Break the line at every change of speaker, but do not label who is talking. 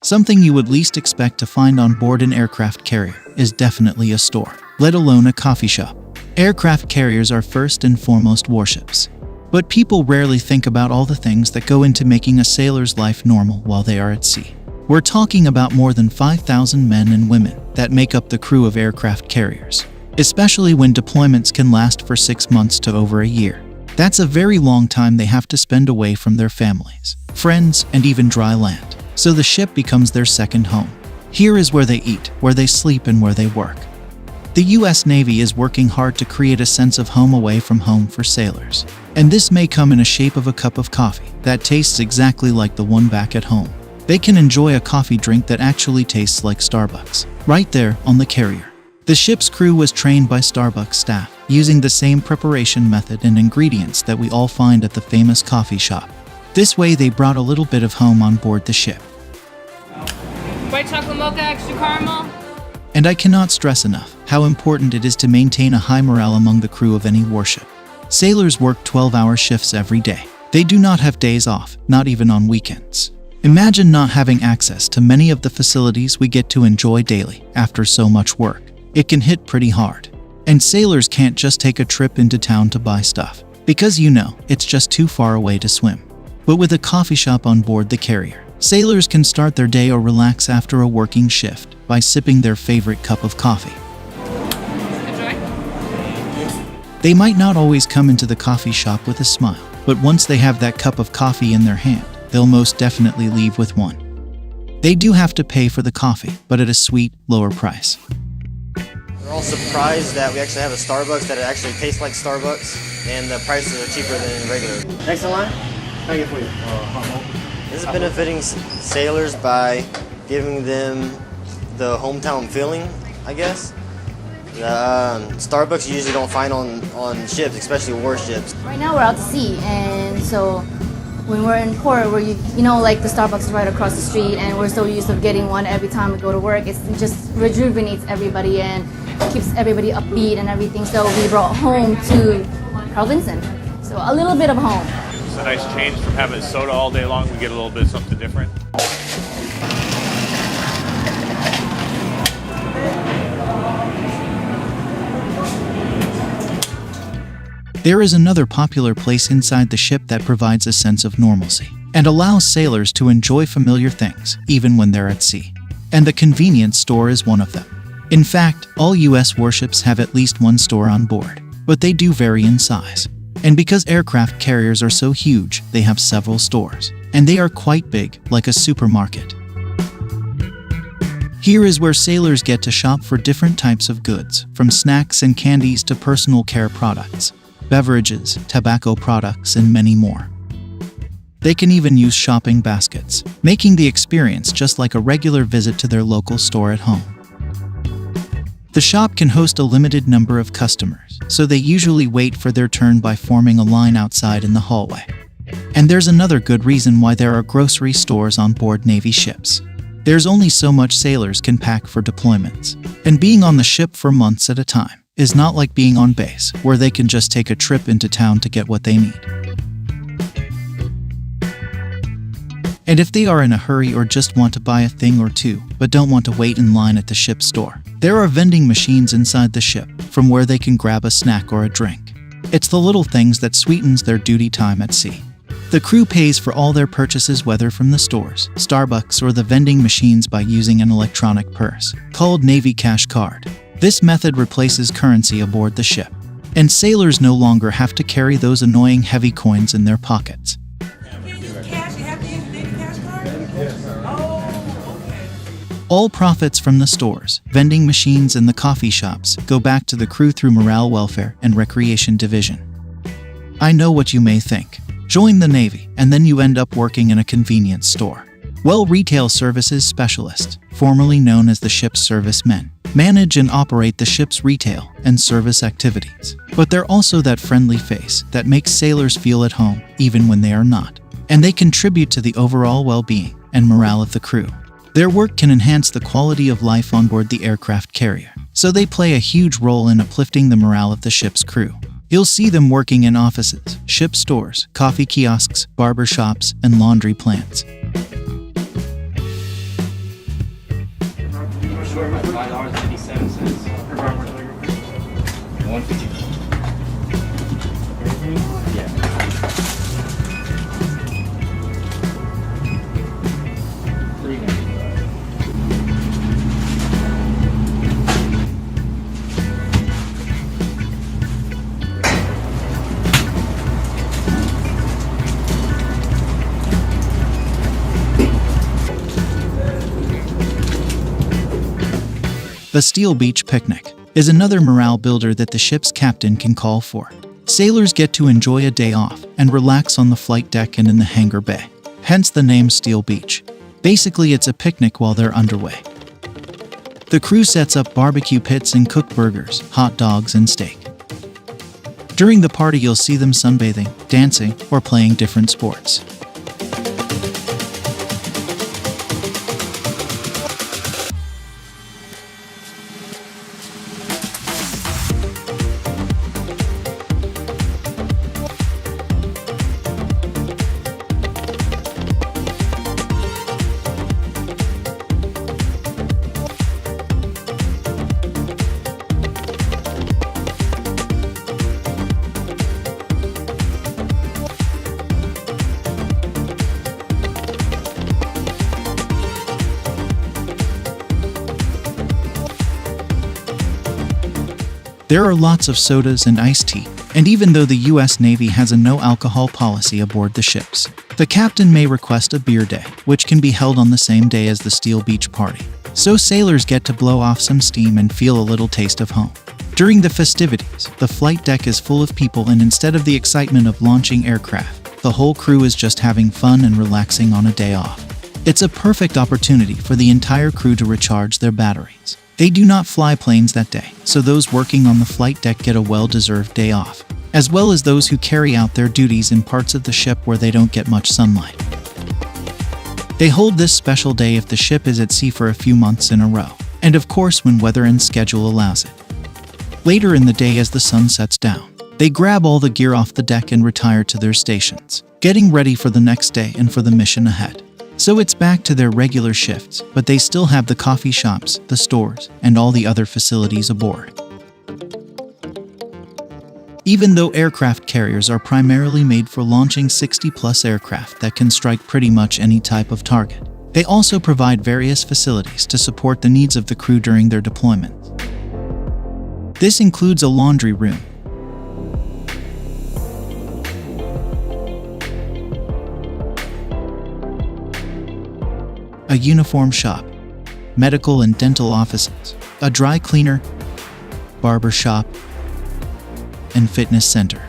Something you would least expect to find on board an aircraft carrier is definitely a store, let alone a coffee shop. Aircraft carriers are first and foremost warships. But people rarely think about all the things that go into making a sailor's life normal while they are at sea. We're talking about more than 5,000 men and women that make up the crew of aircraft carriers, especially when deployments can last for 6 months to over a year. That's a very long time they have to spend away from their families, friends, and even dry land. So the ship becomes their second home. Here is where they eat, where they sleep, and where they work. The U.S. Navy is working hard to create a sense of home away from home for sailors. And this may come in the shape of a cup of coffee that tastes exactly like the one back at home. They can enjoy a coffee drink that actually tastes like Starbucks, right there on the carrier. The ship's crew was trained by Starbucks staff, using the same preparation method and ingredients that we all find at the famous coffee shop. This way they brought a little bit of home on board the ship.
White chocolate mocha, extra caramel.
And I cannot stress enough how important it is to maintain a high morale among the crew of any warship. Sailors work 12-hour shifts every day. They do not have days off, not even on weekends. Imagine not having access to many of the facilities we get to enjoy daily after so much work. It can hit pretty hard. And sailors can't just take a trip into town to buy stuff, because it's just too far away to swim. But with a coffee shop on board the carrier, sailors can start their day or relax after a working shift by sipping their favorite cup of coffee.
Enjoy.
They might not always come into the coffee shop with a smile, but once they have that cup of coffee in their hand, they'll most definitely leave with one. They do have to pay for the coffee, but at a sweet, lower price.
We're all surprised that we actually have a Starbucks that actually tastes like Starbucks, and the prices are cheaper than regular. Next in line? Can I get for you? This is benefiting sailors by giving them the hometown feeling, I guess. Starbucks you usually don't find on ships, especially warships.
Right now we're out to sea, and so when we're in port, where like the Starbucks is right across the street, and we're so used to getting one every time we go to work. It just rejuvenates everybody and keeps everybody upbeat and everything. So we brought home to Carl Vinson. So a little bit of home.
It's a nice change from having soda all day long. We get a little bit of something different.
There is another popular place inside the ship that provides a sense of normalcy and allows sailors to enjoy familiar things even when they're at sea. And the convenience store is one of them. In fact, all U.S. warships have at least one store on board, but they do vary in size. And because aircraft carriers are so huge, they have several stores, and they are quite big, like a supermarket. Here is where sailors get to shop for different types of goods, from snacks and candies to personal care products, beverages, tobacco products, and many more. They can even use shopping baskets, making the experience just like a regular visit to their local store at home. The shop can host a limited number of customers, so they usually wait for their turn by forming a line outside in the hallway. And there's another good reason why there are grocery stores on board Navy ships. There's only so much sailors can pack for deployments, and being on the ship for months at a time is not like being on base, where they can just take a trip into town to get what they need. And if they are in a hurry or just want to buy a thing or two, but don't want to wait in line at the ship's store, there are vending machines inside the ship from where they can grab a snack or a drink. It's the little things that sweetens their duty time at sea. The crew pays for all their purchases, whether from the stores, Starbucks, or the vending machines, by using an electronic purse called Navy Cash Card. This method replaces currency aboard the ship, and sailors no longer have to carry those annoying heavy coins in their pockets. All profits from the stores, vending machines, and the coffee shops go back to the crew through Morale, Welfare, and Recreation Division. I know what you may think. Join the Navy, and then you end up working in a convenience store. Well, retail services specialists, formerly known as the ship's servicemen, manage and operate the ship's retail and service activities. But they're also that friendly face that makes sailors feel at home even when they are not. And they contribute to the overall well-being and morale of the crew. Their work can enhance the quality of life on board the aircraft carrier, so they play a huge role in uplifting the morale of the ship's crew. You'll see them working in offices, ship stores, coffee kiosks, barber shops, and laundry plants.
Short ribs, $5.57. 150. Yeah. $3.95.
The Steel Beach Picnic is another morale builder that the ship's captain can call for. Sailors get to enjoy a day off and relax on the flight deck and in the hangar bay, hence the name Steel Beach. Basically, it's a picnic while they're underway. The crew sets up barbecue pits and cook burgers, hot dogs, and steak. During the party, you'll see them sunbathing, dancing, or playing different sports. There are lots of sodas and iced tea, and even though the US Navy has a no-alcohol policy aboard the ships, the captain may request a beer day, which can be held on the same day as the Steel Beach party. So sailors get to blow off some steam and feel a little taste of home. During the festivities, the flight deck is full of people, and instead of the excitement of launching aircraft, the whole crew is just having fun and relaxing on a day off. It's a perfect opportunity for the entire crew to recharge their batteries. They do not fly planes that day, so those working on the flight deck get a well-deserved day off, as well as those who carry out their duties in parts of the ship where they don't get much sunlight. They hold this special day if the ship is at sea for a few months in a row, and of course when weather and schedule allows it. Later in the day, as the sun sets down, they grab all the gear off the deck and retire to their stations, getting ready for the next day and for the mission ahead. So it's back to their regular shifts, but they still have the coffee shops, the stores, and all the other facilities aboard. Even though aircraft carriers are primarily made for launching 60-plus aircraft that can strike pretty much any type of target, they also provide various facilities to support the needs of the crew during their deployments. This includes a laundry room, a uniform shop, medical and dental offices, a dry cleaner, barber shop, and fitness center.